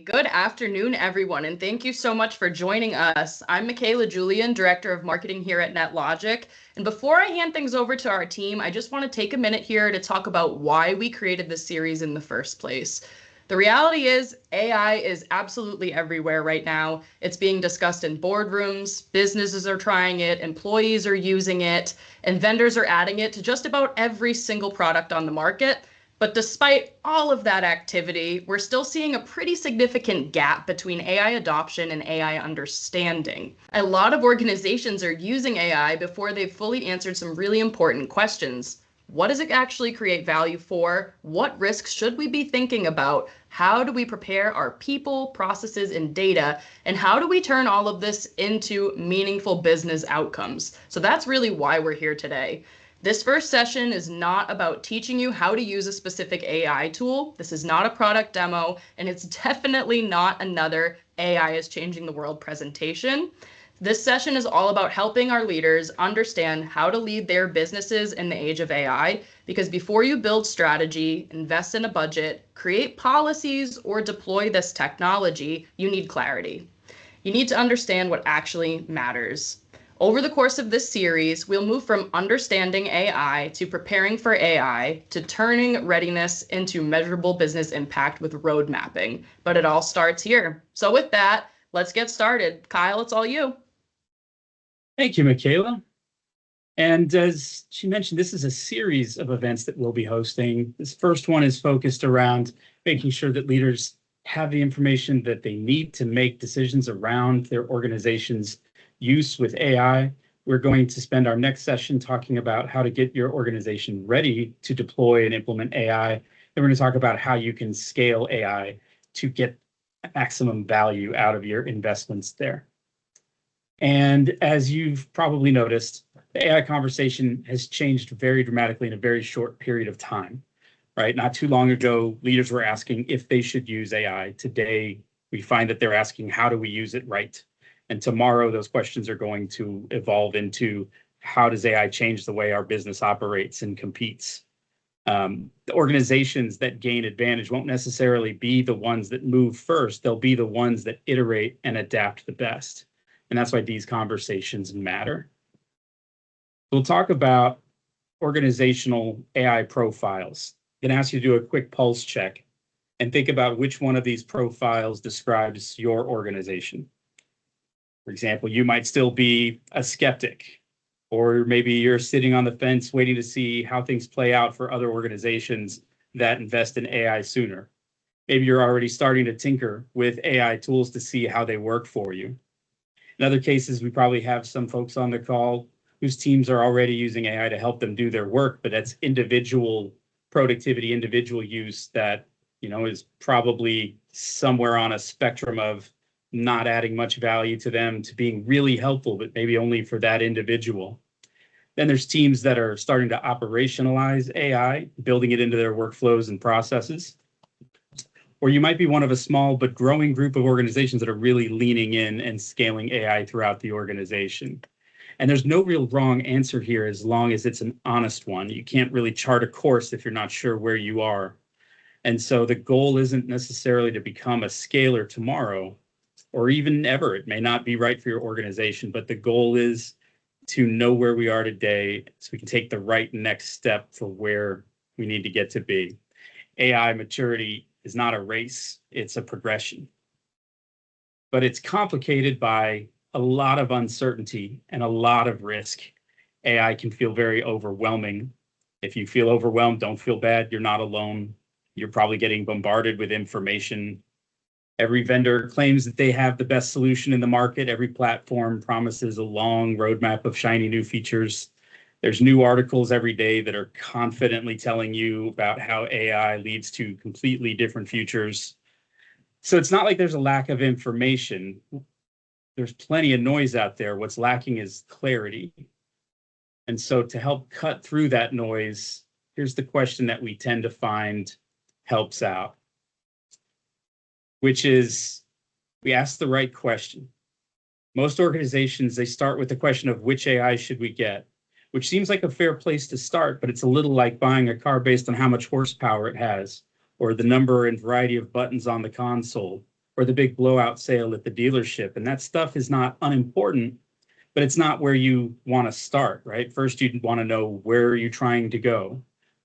Good afternoon, everyone, and thank you so much for joining us. I'm Michaela Julian, Director of Marketing here at NetLogic. And before I hand things over to our team, I just want to take a minute here to talk about why we created this series in the first place. The reality is AI is absolutely everywhere right now. It's being discussed in boardrooms, businesses are trying it, employees are using it, and vendors are adding it to just about every single product on the market. But despite all of that activity, we're still seeing a pretty significant gap between AI adoption and AI understanding. A lot of organizations are using AI before they've fully answered some really important questions. What does it actually create value for? What risks should we be thinking about? How do we prepare our people, processes, and data? And how do we turn all of this into meaningful business outcomes? So that's really why we're here today. This first session is not about teaching you how to use a specific AI tool. This is not a product demo, and it's definitely not another AI is changing the world presentation. This session is all about helping our leaders understand how to lead their businesses in the age of AI, because before you build strategy, invest in a budget, create policies, or deploy this technology, you need clarity. You need to understand what actually matters. Over the course of this series, we'll move from understanding AI to preparing for AI to turning readiness into measurable business impact with road mapping. But it all starts here. So with that, let's get started. Kyle, it's all you. Thank you, Michaela. And as she mentioned, this is a series of events that we'll be hosting. This first one is focused around making sure that leaders have the information that they need to make decisions around their organization's use with AI. We're going to spend our next session talking about how to get your organization ready to deploy and implement AI. Then we're going to talk about how you can scale AI to get maximum value out of your investments there. And as you've probably noticed, the AI conversation has changed very dramatically in a very short period of time, right? Not too long ago, leaders were asking if they should use AI. Today, we find that they're asking, how do we use it right? And tomorrow, those questions are going to evolve into how does AI change the way our business operates and competes? The organizations that gain advantage won't necessarily be the ones that move first. They'll be the ones that iterate and adapt the best. And that's why these conversations matter. We'll talk about organizational AI profiles. I'm going to ask you to do a quick pulse check and think about which one of these profiles describes your organization. For example, you might still be a skeptic, or maybe you're sitting on the fence waiting to see how things play out for other organizations that invest in AI sooner. Maybe you're already starting to tinker with AI tools to see how they work for you. In other cases, we probably have some folks on the call whose teams are already using AI to help them do their work, but that's individual productivity, individual use that, is probably somewhere on a spectrum of not adding much value to them to being really helpful, but maybe only for that individual. Then there's teams that are starting to operationalize AI, building it into their workflows and processes. Or you might be one of a small but growing group of organizations that are really leaning in and scaling AI throughout the organization. And there's no real wrong answer here as long as it's an honest one. You can't really chart a course if you're not sure where you are. And so the goal isn't necessarily to become a scaler tomorrow, or even ever. It may not be right for your organization, but the goal is to know where we are today so we can take the right next step for where we need to get to be. AI maturity is not a race, it's a progression. But it's complicated by a lot of uncertainty and a lot of risk. AI can feel very overwhelming. If you feel overwhelmed, don't feel bad, you're not alone. You're probably getting bombarded with information. Every vendor claims that they have the best solution in the market. Every platform promises a long roadmap of shiny new features. There's new articles every day that are confidently telling you about how AI leads to completely different futures. So it's not like there's a lack of information. There's plenty of noise out there. What's lacking is clarity. And so to help cut through that noise, here's the question that we tend to find helps out, which is we ask the right question. Most organizations, they start with the question of which AI should we get, which seems like a fair place to start, but it's a little like buying a car based on how much horsepower it has, or the number and variety of buttons on the console, or the big blowout sale at the dealership. And that stuff is not unimportant, but it's not where you want to start, right? First, you'd want to know, where are you trying to go?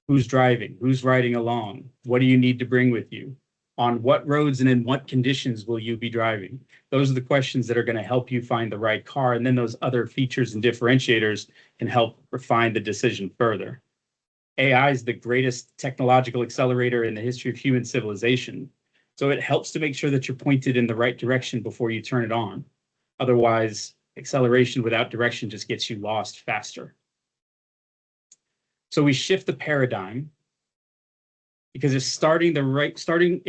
Who's driving? Who's riding along? What do you need to bring with you? On what roads and in what conditions will you be driving? Those are the questions that are going to help you find the right car. And then those other features and differentiators can help refine the decision further. AI is the greatest technological accelerator in the history of human civilization. So it helps to make sure that you're pointed in the right direction before you turn it on. Otherwise, acceleration without direction just gets you lost faster. So we shift the paradigm, because if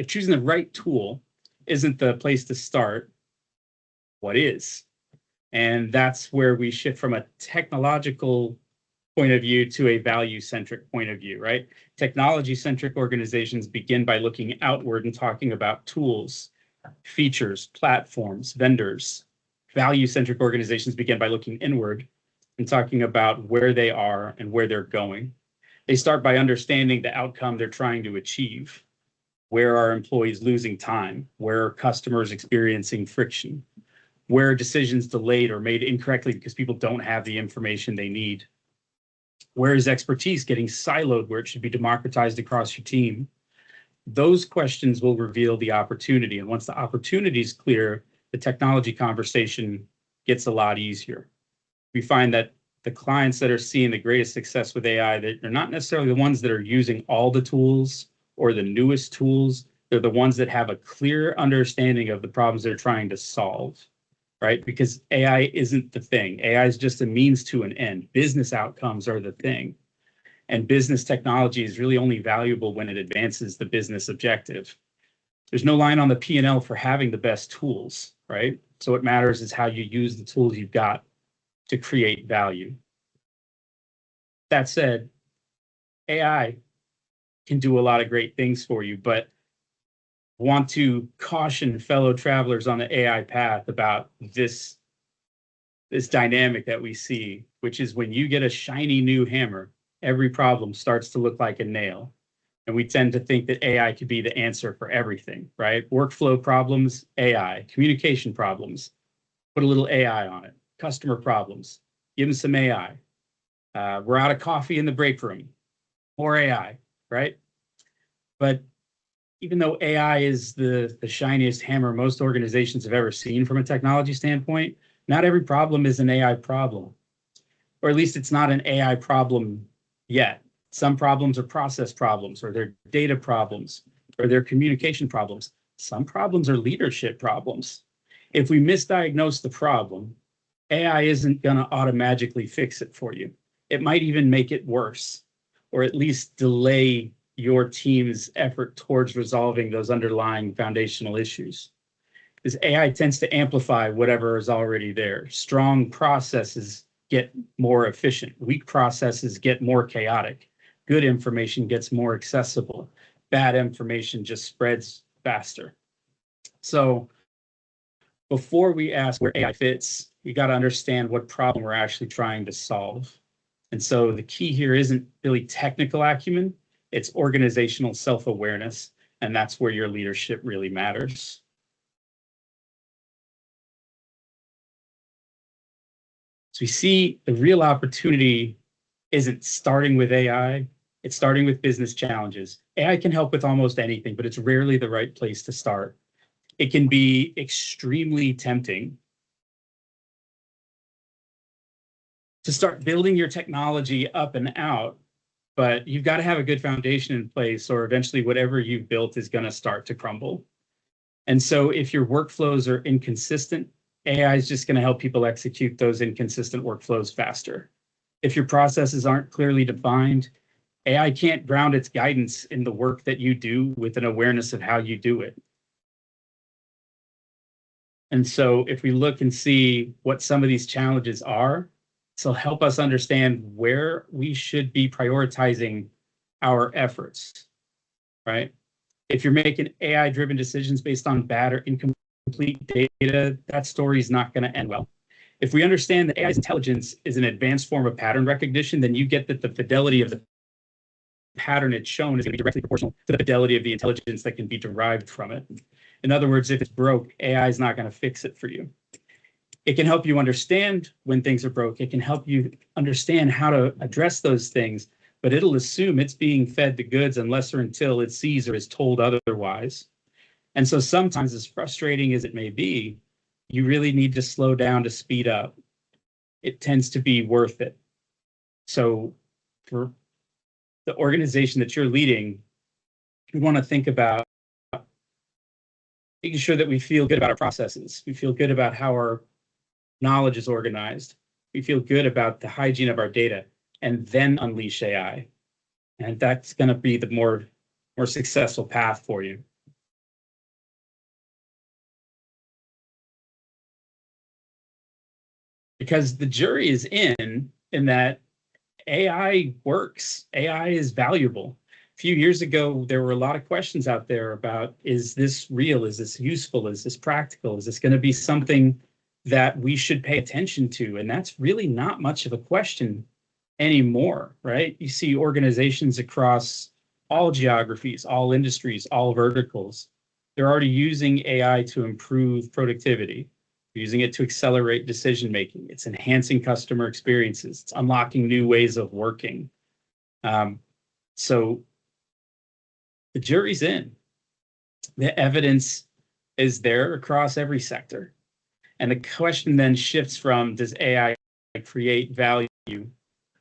choosing the right tool isn't the place to start, what is? And that's where we shift from a technological point of view to a value-centric point of view, right? Technology-centric organizations begin by looking outward and talking about tools, features, platforms, vendors. Value-centric organizations begin by looking inward and talking about where they are and where they're going. They start by understanding the outcome they're trying to achieve. Where are employees losing time? Where are customers experiencing friction? Where are decisions delayed or made incorrectly because people don't have the information they need? Where is expertise getting siloed where it should be democratized across your team? Those questions will reveal the opportunity. And once the opportunity is clear, the technology conversation gets a lot easier. We find that the clients that are seeing the greatest success with AI, they're not necessarily the ones that are using all the tools or the newest tools. They're the ones that have a clear understanding of the problems they're trying to solve, right? Because AI isn't the thing. AI is just a means to an end. Business outcomes are the thing. And business technology is really only valuable when it advances the business objective. There's no line on the P&L for having the best tools, right? So what matters is how you use the tools you've got to create value. That said, AI can do a lot of great things for you, but want to caution fellow travelers on the AI path about this dynamic that we see, which is when you get a shiny new hammer, every problem starts to look like a nail. And we tend to think that AI could be the answer for everything, right? Workflow problems, AI. Communication problems, put a little AI on it. Customer problems, give them some AI. We're out of coffee in the break room, more AI, right? But even though AI is the shiniest hammer most organizations have ever seen from a technology standpoint, not every problem is an AI problem, or at least it's not an AI problem yet. Some problems are process problems, or they're data problems, or they're communication problems. Some problems are leadership problems. If we misdiagnose the problem, AI isn't going to automatically fix it for you. It might even make it worse, or at least delay your team's effort towards resolving those underlying foundational issues. Because AI tends to amplify whatever is already there. Strong processes get more efficient. Weak processes get more chaotic. Good information gets more accessible. Bad information just spreads faster. So before we ask where AI fits, we got to understand what problem we're actually trying to solve. And so the key here isn't really technical acumen, it's organizational self-awareness, and that's where your leadership really matters. So we see the real opportunity isn't starting with AI, it's starting with business challenges. AI can help with almost anything, but it's rarely the right place to start. It can be extremely tempting to start building your technology up and out, but you've got to have a good foundation in place, or eventually whatever you've built is going to start to crumble. And so if your workflows are inconsistent, AI is just going to help people execute those inconsistent workflows faster. If your processes aren't clearly defined, AI can't ground its guidance in the work that you do with an awareness of how you do it. And so if we look and see what some of these challenges are, it'll help us understand where we should be prioritizing our efforts, right? If you're making AI-driven decisions based on bad or incomplete data, that story is not going to end well. If we understand that AI's intelligence is an advanced form of pattern recognition, then you get that the fidelity of the pattern it's shown is going to be directly proportional to the fidelity of the intelligence that can be derived from it. In other words, if it's broke, AI is not going to fix it for you. It can help you understand when things are broke. It can help you understand how to address those things, but it'll assume it's being fed the goods unless or until it sees or is told otherwise. And so sometimes, as frustrating as it may be, you really need to slow down to speed up. It tends to be worth it. So for the organization that you're leading, we want to think about making sure that we feel good about our processes. We feel good about how our knowledge is organized. We feel good about the hygiene of our data, and then unleash AI. And that's going to be the more successful path for you. Because the jury is in that AI works. AI is valuable. A few years ago, there were a lot of questions out there about, is this real? Is this useful? Is this practical? Is this going to be something that we should pay attention to? And that's really not much of a question anymore, right? You see organizations across all geographies, all industries, all verticals. They're already using AI to improve productivity, using it to accelerate decision making. It's enhancing customer experiences. It's unlocking new ways of working. So the jury's in. The evidence is there across every sector. And the question then shifts from, does AI create value,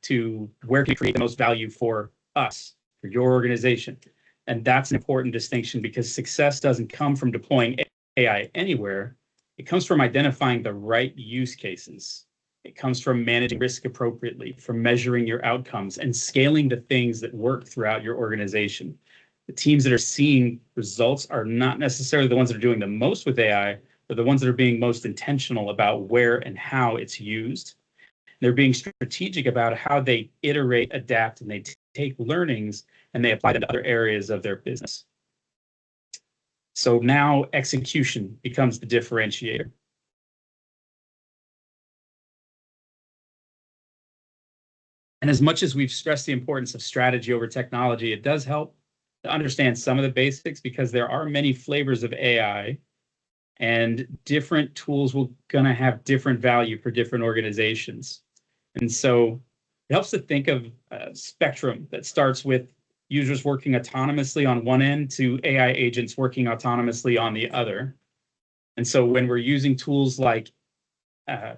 to where can it create the most value for us, for your organization? And that's an important distinction, because success doesn't come from deploying AI anywhere. It comes from identifying the right use cases. It comes from managing risk appropriately, from measuring your outcomes and scaling the things that work throughout your organization. The teams that are seeing results are not necessarily the ones that are doing the most with AI, but the ones that are being most intentional about where and how it's used. They're being strategic about how they iterate, adapt, and they take learnings and they apply them to other areas of their business. So now execution becomes the differentiator. And as much as we've stressed the importance of strategy over technology, it does help to understand some of the basics, because there are many flavors of AI, and different tools will gonna have different value for different organizations. And so it helps to think of a spectrum that starts with users working autonomously on one end to AI agents working autonomously on the other. And so when we're using tools like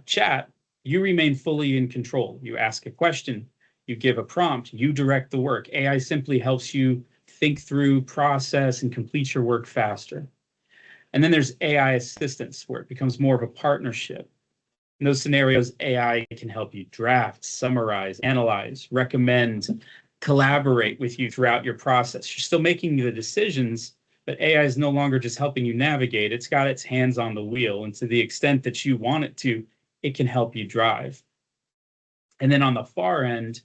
chat, you remain fully in control. You ask a question, you give a prompt, you direct the work. AI simply helps you think through, process, and complete your work faster. And then there's AI assistance, where it becomes more of a partnership. In those scenarios, AI can help you draft, summarize, analyze, recommend, collaborate with you throughout your process. You're still making the decisions, but AI is no longer just helping you navigate. It's got its hands on the wheel. And to the extent that you want it to, it can help you drive. And then on the far end,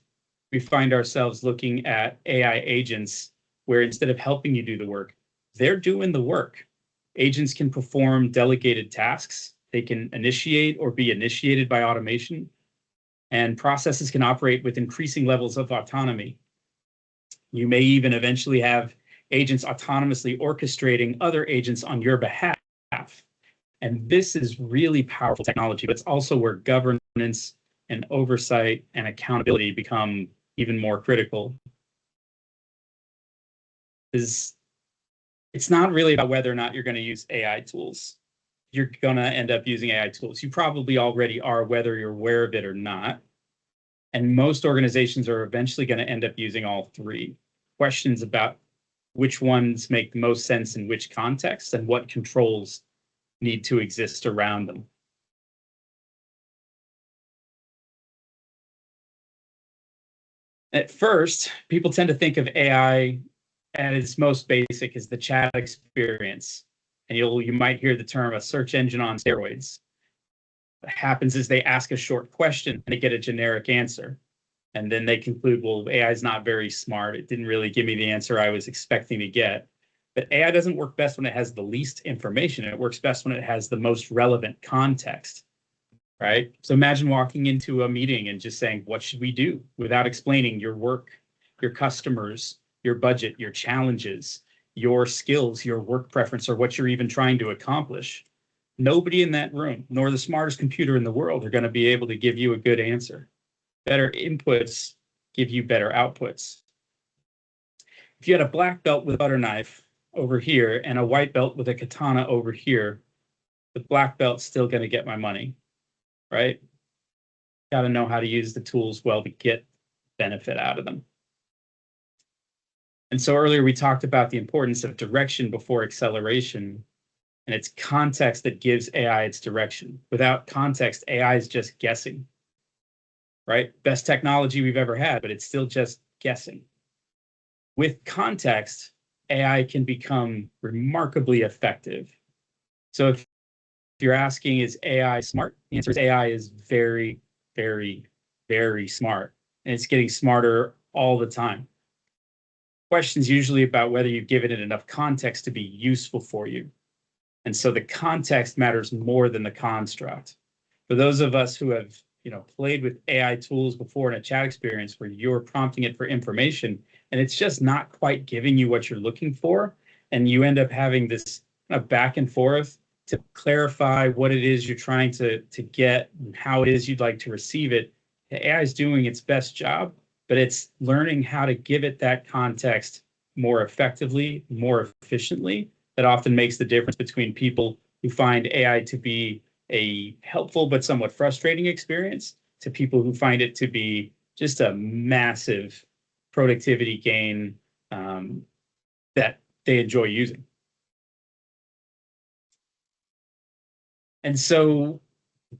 we find ourselves looking at AI agents, where instead of helping you do the work, they're doing the work. Agents can perform delegated tasks. They can initiate or be initiated by automation, and processes can operate with increasing levels of autonomy. You may even eventually have agents autonomously orchestrating other agents on your behalf. And this is really powerful technology, but it's also where governance and oversight and accountability become even more critical. It's not really about whether or not you're going to use AI tools. You're going to end up using AI tools. You probably already are, whether you're aware of it or not. And most organizations are eventually going to end up using all three. Questions about which ones make the most sense in which context and what controls need to exist around them. At first, people tend to think of AI at its most basic as the chat experience. And you might hear the term a search engine on steroids. What happens is they ask a short question and they get a generic answer. And then they conclude, well, AI is not very smart. It didn't really give me the answer I was expecting to get. But AI doesn't work best when it has the least information. It works best when it has the most relevant context, right? So imagine walking into a meeting and just saying, what should we do? Without explaining your work, your customers, your budget, your challenges. your skills, your work preference, or what you're even trying to accomplish. Nobody in that room, nor the smartest computer in the world, are going to be able to give you a good answer. Better inputs give you better outputs. If you had a black belt with a butter knife over here and a white belt with a katana over here, the black belt's still going to get my money, right? Got to know how to use the tools well to get benefit out of them. And so earlier we talked about the importance of direction before acceleration, and it's context that gives AI its direction. Without context, AI is just guessing, right? Best technology we've ever had, but it's still just guessing. With context, AI can become remarkably effective. So if you're asking, is AI smart? The answer is AI is very, very, very smart, and it's getting smarter all the time. Questions usually about whether you've given it enough context to be useful for you. And so the context matters more than the construct. For those of us who have, played with AI tools before in a chat experience where you're prompting it for information and it's just not quite giving you what you're looking for, and you end up having this kind of back and forth to clarify what it is you're trying to get and how it is you'd like to receive it, the AI is doing its best job, but it's learning how to give it that context more effectively, more efficiently. That often makes the difference between people who find AI to be a helpful but somewhat frustrating experience to people who find it to be just a massive productivity gain that they enjoy using. And so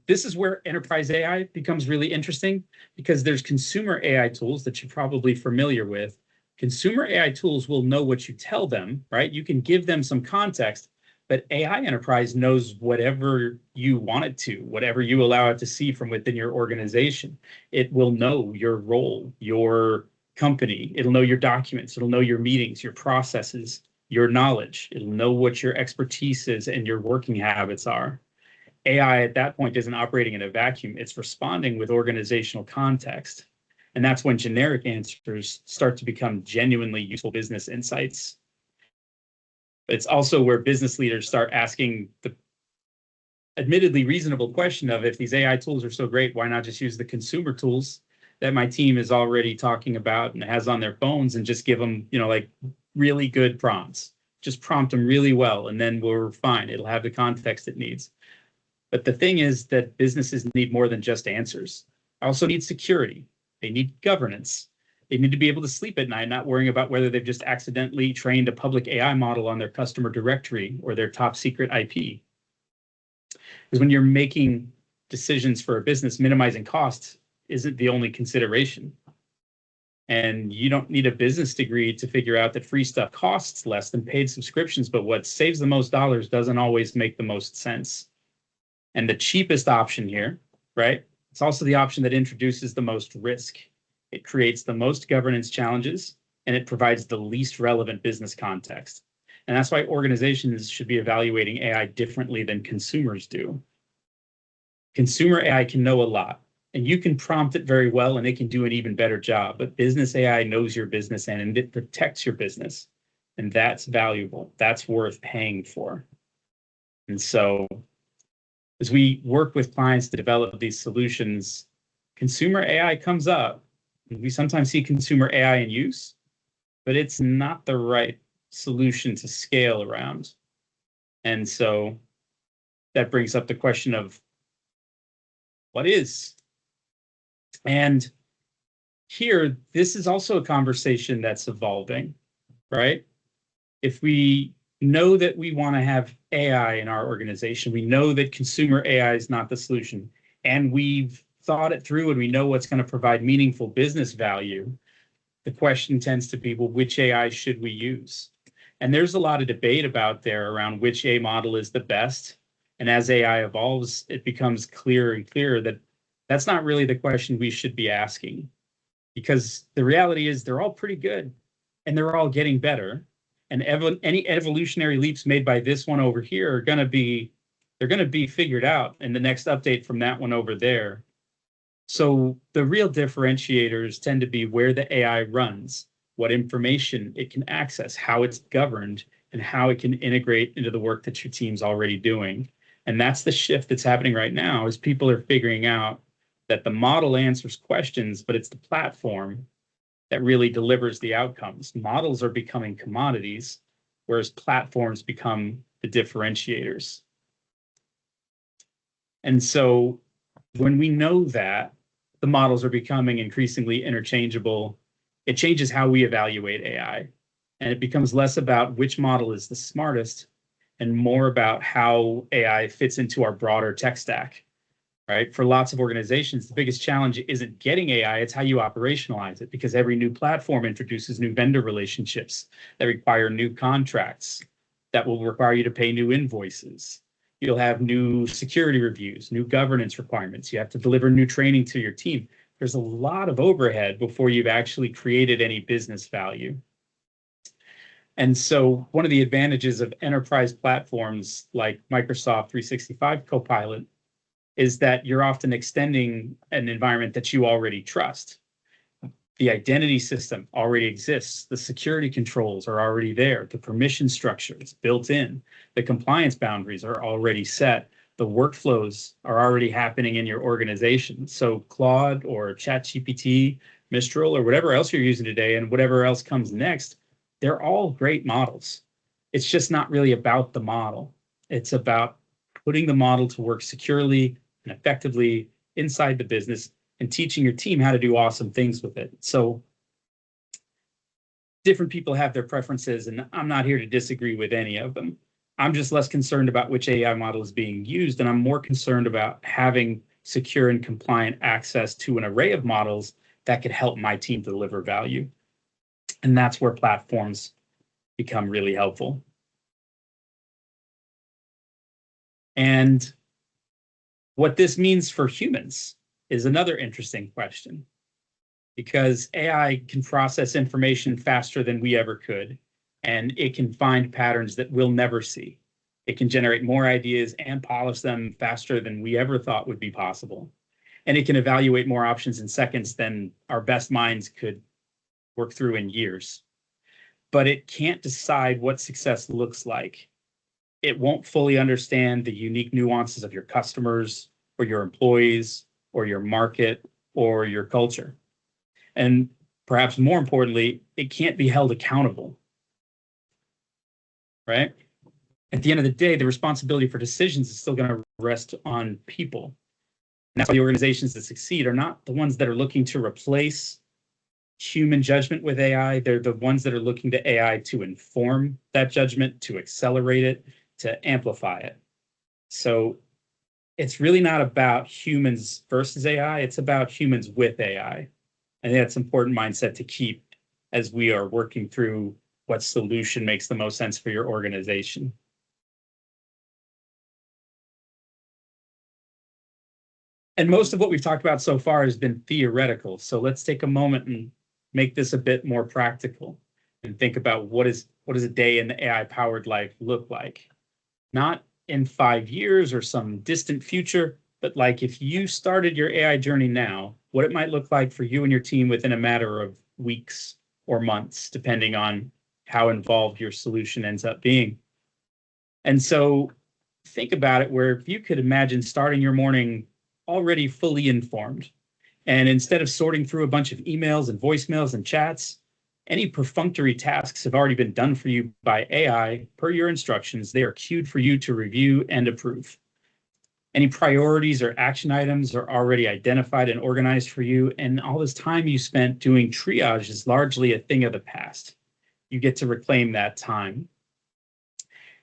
this is where enterprise AI becomes really interesting, because there's consumer AI tools that you're probably familiar with. Consumer AI tools will know what you tell them, right? You can give them some context, but AI enterprise knows whatever you want it to, whatever you allow it to see from within your organization. It will know your role, your company. It'll know your documents. It'll know your meetings, your processes, your knowledge. It'll know what your expertise is and your working habits are. AI at that point isn't operating in a vacuum. It's responding with organizational context. And that's when generic answers start to become genuinely useful business insights. But it's also where business leaders start asking the admittedly reasonable question of, if these AI tools are so great, why not just use the consumer tools that my team is already talking about and has on their phones, and just give them, like really good prompts. Just prompt them really well, and then we're fine. It'll have the context it needs. But the thing is that businesses need more than just answers. They also need security. They need governance. They need to be able to sleep at night, not worrying about whether they've just accidentally trained a public AI model on their customer directory or their top secret IP. Because when you're making decisions for a business, minimizing costs isn't the only consideration. And you don't need a business degree to figure out that free stuff costs less than paid subscriptions, but what saves the most dollars doesn't always make the most sense. And the cheapest option here, right? It's also the option that introduces the most risk. It creates the most governance challenges, and it provides the least relevant business context. And that's why organizations should be evaluating AI differently than consumers do. Consumer AI can know a lot, and you can prompt it very well, and it can do an even better job. But business AI knows your business, and it protects your business. And that's valuable. That's worth paying for. And so as we work with clients to develop these solutions, consumer AI comes up. We sometimes see consumer AI in use, but it's not the right solution to scale around. And so that brings up the question of what is? And here, this is also a conversation that's evolving, right? If we know that we want to have AI in our organization, we know that consumer AI is not the solution, and we've thought it through and we know what's going to provide meaningful business value, the question tends to be, well, which AI should we use? And there's a lot of debate about there around which AI model is the best. And as AI evolves, it becomes clearer and clearer that that's not really the question we should be asking, because the reality is they're all pretty good and they're all getting better. And any evolutionary leaps made by this one over here are going to be, they're going to be figured out in the next update from that one over there. So the real differentiators tend to be where the AI runs. what information it can access, how it's governed, and how it can integrate into the work that your team's already doing. And that's the shift that's happening right now, is people are figuring out that the model answers questions, but it's the platform that really delivers the outcomes. Models are becoming commodities, whereas platforms become the differentiators. And so when we know that the models are becoming increasingly interchangeable, it changes how we evaluate AI. And it becomes less about which model is the smartest and more about how AI fits into our broader tech stack, right? For lots of organizations, the biggest challenge isn't getting AI, it's how you operationalize it, because every new platform introduces new vendor relationships that require new contracts that will require you to pay new invoices. You'll have new security reviews, new governance requirements. You have to deliver new training to your team. There's a lot of overhead before you've actually created any business value. And so one of the advantages of enterprise platforms like Microsoft 365 Copilot is that you're often extending an environment that you already trust. The identity system already exists. The security controls are already there. The permission structure is built in. The compliance boundaries are already set. The workflows are already happening in your organization. So Claude or ChatGPT, Mistral, or whatever else you're using today, and whatever else comes next, they're all great models. It's just not really about the model. It's about putting the model to work securely and effectively inside the business and teaching your team how to do awesome things with it. So different people have their preferences, and I'm not here to disagree with any of them. I'm just less concerned about which AI model is being used, and I'm more concerned about having secure and compliant access to an array of models that could help my team deliver value. And that's where platforms become really helpful. And what this means for humans is another interesting question, because AI can process information faster than we ever could, and it can find patterns that we'll never see. It can generate more ideas and polish them faster than we ever thought would be possible. And it can evaluate more options in seconds than our best minds could work through in years. But it can't decide what success looks like. It won't fully understand the unique nuances of your customers or your employees or your market or your culture. And perhaps more importantly, it can't be held accountable, right? At the end of the day, the responsibility for decisions is still going to rest on people. And that's why the organizations that succeed are not the ones that are looking to replace human judgment with AI. They're the ones that are looking to AI to inform that judgment, to accelerate it, to amplify it. So it's really not about humans versus AI. It's about humans with AI. I think that's an important mindset to keep as we are working through what solution makes the most sense for your organization. And most of what we've talked about so far has been theoretical. So let's take a moment and make this a bit more practical and think about what does a day in the AI-powered life look like? Not in 5 years or some distant future, but like if you started your AI journey now, what it might look like for you and your team within a matter of weeks or months, depending on how involved your solution ends up being. And so think about it where if you could imagine starting your morning already fully informed, and instead of sorting through a bunch of emails and voicemails and chats, any perfunctory tasks have already been done for you by AI per your instructions. They are queued for you to review and approve. Any priorities or action items are already identified and organized for you, and all this time you spent doing triage is largely a thing of the past. You get to reclaim that time.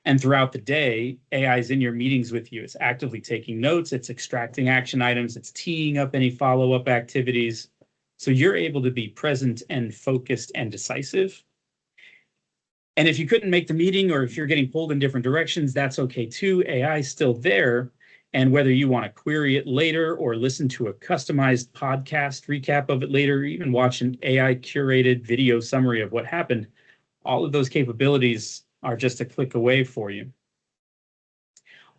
And throughout the day, AI is in your meetings with you. It's actively taking notes, it's extracting action items, it's teeing up any follow-up activities. So you're able to be present and focused and decisive. And if you couldn't make the meeting, or if you're getting pulled in different directions, that's okay too. AI is still there. And whether you want to query it later or listen to a customized podcast recap of it later, or even watch an AI curated video summary of what happened, all of those capabilities are just a click away for you.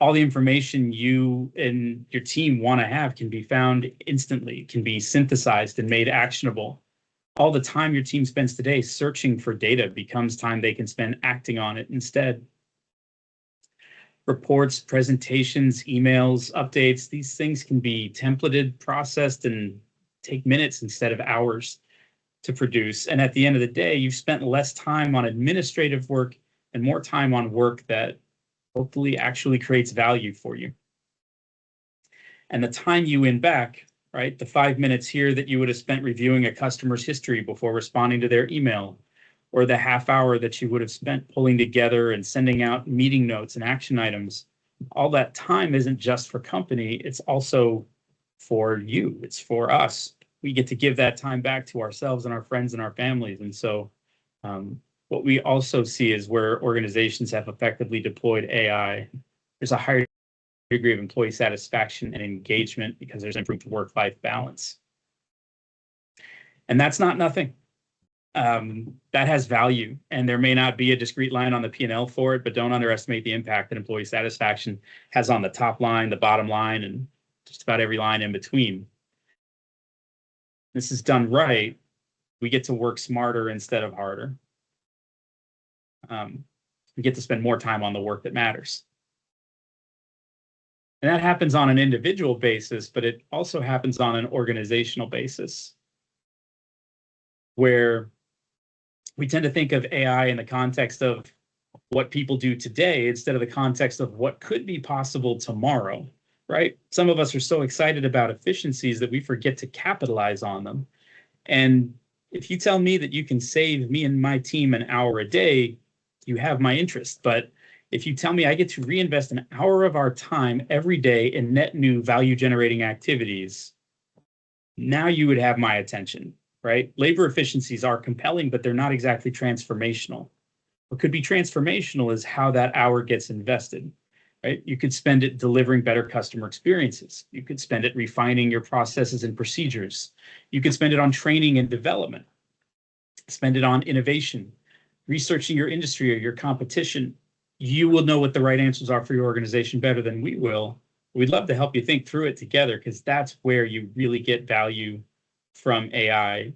All the information you and your team want to have can be found instantly, can be synthesized and made actionable. All the time your team spends today searching for data becomes time they can spend acting on it instead. Reports, presentations, emails, updates, these things can be templated, processed, and take minutes instead of hours to produce. And at the end of the day, you've spent less time on administrative work and more time on work that hopefully actually creates value for you. And the time you win back, right? The 5 minutes here that you would have spent reviewing a customer's history before responding to their email, or the half hour that you would have spent pulling together and sending out meeting notes and action items. All that time isn't just for company, it's also for you, it's for us. We get to give that time back to ourselves and our friends and our families. And so what we also see is where organizations have effectively deployed AI, there's a higher degree of employee satisfaction and engagement because there's improved work-life balance. And that's not nothing. That has value, and there may not be a discrete line on the P&L for it, but don't underestimate the impact that employee satisfaction has on the top line, the bottom line, and just about every line in between. This is done right. We get to work smarter instead of harder. We get to spend more time on the work that matters. And that happens on an individual basis, but it also happens on an organizational basis, where we tend to think of AI in the context of what people do today instead of the context of what could be possible tomorrow, right? Some of us are so excited about efficiencies that we forget to capitalize on them. And if you tell me that you can save me and my team an hour a day, you have my interest. But if you tell me I get to reinvest an hour of our time every day in net new value generating activities, now you would have my attention. Right? Labor efficiencies are compelling, but they're not exactly transformational. What could be transformational is how that hour gets invested, right? You could spend it delivering better customer experiences. You could spend it refining your processes and procedures. You could spend it on training and development, spend it on innovation, researching your industry or your competition. You will know what the right answers are for your organization better than we will. We'd love to help you think through it together, because that's where you really get value from AI.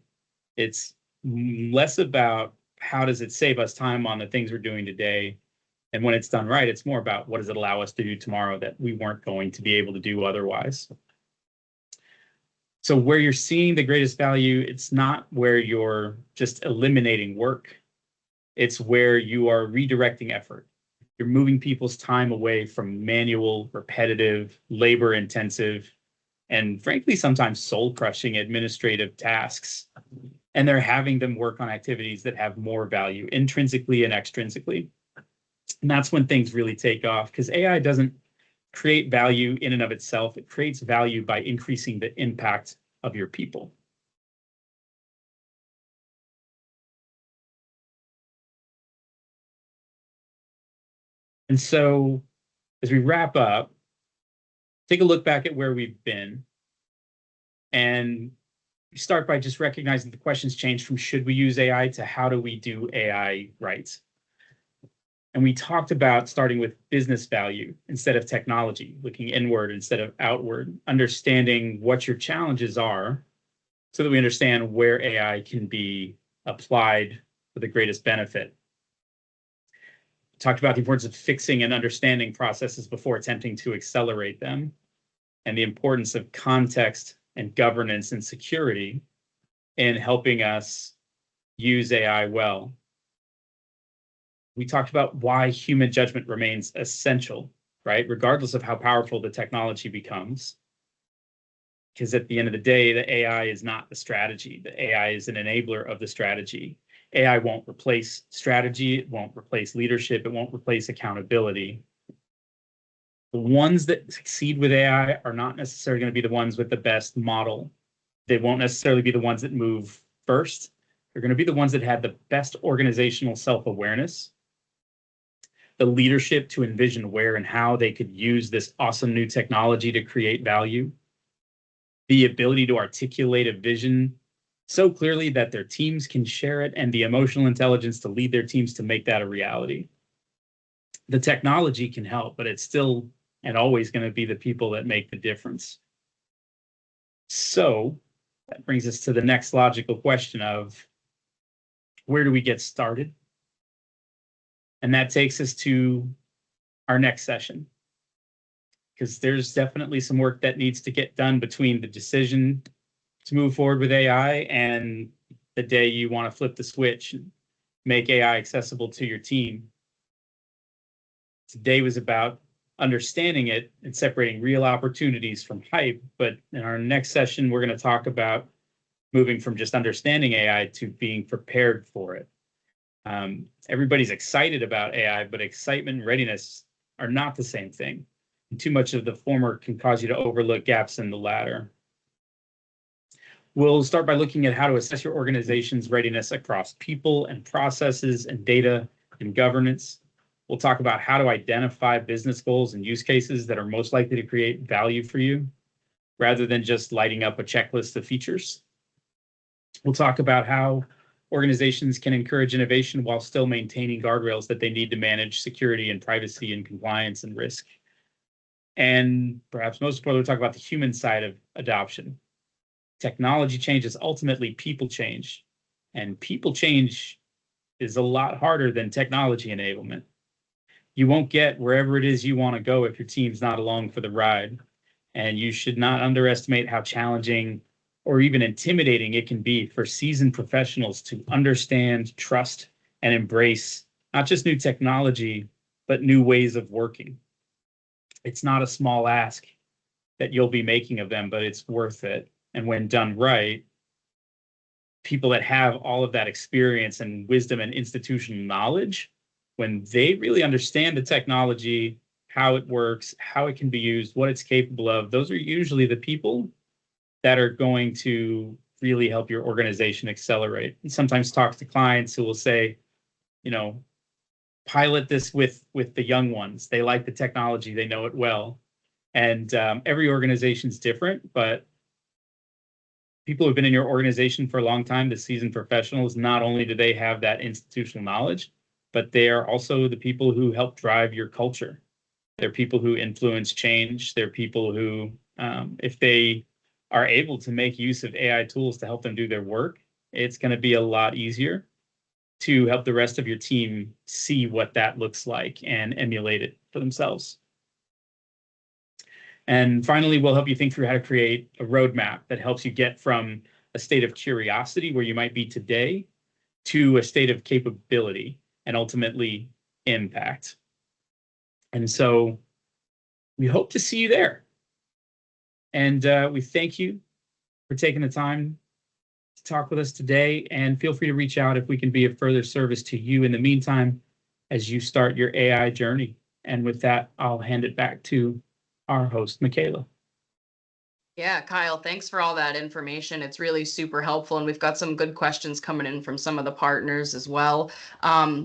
It's less about how does it save us time on the things we're doing today. And when it's done right, it's more about what does it allow us to do tomorrow that we weren't going to be able to do otherwise. So where you're seeing the greatest value, it's not where you're just eliminating work. It's where you are redirecting effort. You're moving people's time away from manual, repetitive, labor-intensive, and frankly, sometimes soul-crushing administrative tasks. And they're having them work on activities that have more value, intrinsically and extrinsically. And that's when things really take off, because AI doesn't create value in and of itself. It creates value by increasing the impact of your people. And so as we wrap up, take a look back at where we've been. And we start by just recognizing the questions changed from should we use AI to how do we do AI right? And we talked about starting with business value instead of technology, looking inward instead of outward, understanding what your challenges are so that we understand where AI can be applied for the greatest benefit. We talked about the importance of fixing and understanding processes before attempting to accelerate them, and the importance of context and governance and security in helping us use AI well. We talked about why human judgment remains essential, right? Regardless of how powerful the technology becomes. Because at the end of the day, the AI is not the strategy. The AI is an enabler of the strategy. AI won't replace strategy. It won't replace leadership. It won't replace accountability. The ones that succeed with AI are not necessarily going to be the ones with the best model. They won't necessarily be the ones that move first. They're going to be the ones that had the best organizational self-awareness, the leadership to envision where and how they could use this awesome new technology to create value, the ability to articulate a vision so clearly that their teams can share it, and the emotional intelligence to lead their teams to make that a reality. The technology can help, but it's still and always going to be the people that make the difference. So That brings us to the next logical question of where do we get started? And that takes us to our next session, because there's definitely some work that needs to get done between the decision to move forward with AI and the day you want to flip the switch and make AI accessible to your team. Today was about understanding it and separating real opportunities from hype. But in our next session, we're going to talk about moving from just understanding AI to being prepared for it. Everybody's excited about AI, but excitement and readiness are not the same thing. And too much of the former can cause you to overlook gaps in the latter. We'll start by looking at how to assess your organization's readiness across people and processes and data and governance. We'll talk about how to identify business goals and use cases that are most likely to create value for you, rather than just lighting up a checklist of features. We'll talk about how organizations can encourage innovation while still maintaining guardrails that they need to manage security and privacy and compliance and risk. And perhaps most importantly, we'll talk about the human side of adoption. Technology change is ultimately people change, and people change is a lot harder than technology enablement. You won't get wherever it is you want to go if your team's not along for the ride, and you should not underestimate how challenging or even intimidating it can be for seasoned professionals to understand, trust, and embrace not just new technology, but new ways of working. It's not a small ask that you'll be making of them, but it's worth it. And when done right, people that have all of that experience and wisdom and institutional knowledge, when they really understand the technology, how it works, how it can be used, what it's capable of, those are usually the people that are going to really help your organization accelerate. And sometimes talk to clients who will say, pilot this with the young ones. They like the technology, they know it well. And every organization's different, but people who've been in your organization for a long time, the seasoned professionals, not only do they have that institutional knowledge, but they are also the people who help drive your culture. They're people who influence change. They're people who, if they are able to make use of AI tools to help them do their work, it's going to be a lot easier to help the rest of your team see what that looks like and emulate it for themselves. And finally, we'll help you think through how to create a roadmap that helps you get from a state of curiosity where you might be today to a state of capability and ultimately impact. And so we hope to see you there. And we thank you for taking the time to talk with us today, and feel free to reach out if we can be of further service to you in the meantime as you start your AI journey. And with that, I'll hand it back to our host, Michaela. Yeah, Kyle, thanks for all that information. It's really super helpful, and we've got some good questions coming in from some of the partners as well.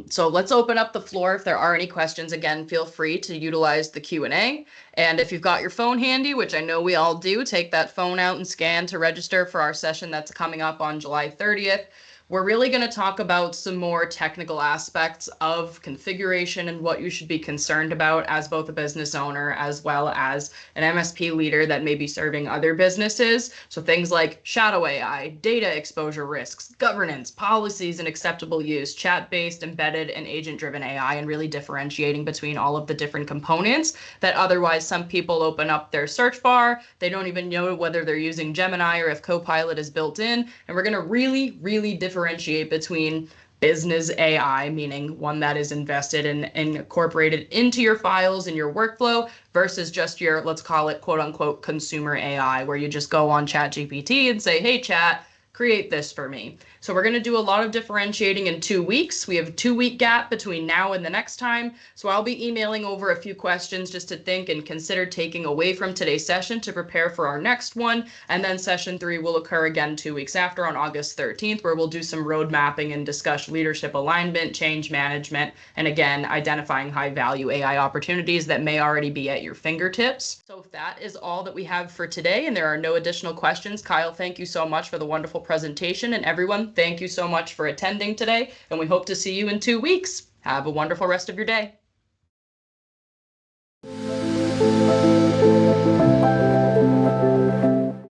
So let's open up the floor. If there are any questions, again, feel free to utilize the Q&A. And if you've got your phone handy, which I know we all do, take that phone out and scan to register for our session that's coming up on July 30th. We're really going to talk about some more technical aspects of configuration and what you should be concerned about as both a business owner as well as an MSP leader that may be serving other businesses. So things like shadow AI, data exposure risks, governance, policies and acceptable use, chat-based, embedded, and agent-driven AI, and really differentiating between all of the different components that otherwise some people open up their search bar. They don't even know whether they're using Gemini or if Copilot is built in. And we're going to really differentiate between business AI, meaning one that is invested and incorporated into your files and your workflow, versus just your, let's call it quote unquote, consumer AI, where you just go on ChatGPT and say, hey, chat, create this for me. So we're going to do a lot of differentiating in 2 weeks. We have a 2-week gap between now and the next time. So I'll be emailing over a few questions just to think and consider taking away from today's session to prepare for our next one. And then session 3 will occur again 2 weeks after on August 13th, where we'll do some road mapping and discuss leadership alignment, change management, and again, identifying high value AI opportunities that may already be at your fingertips. So if that is all that we have for today and there are no additional questions, Kyle, thank you so much for the wonderful presentation, and everyone, thank you so much for attending today, and we hope to see you in 2 weeks. Have a wonderful rest of your day.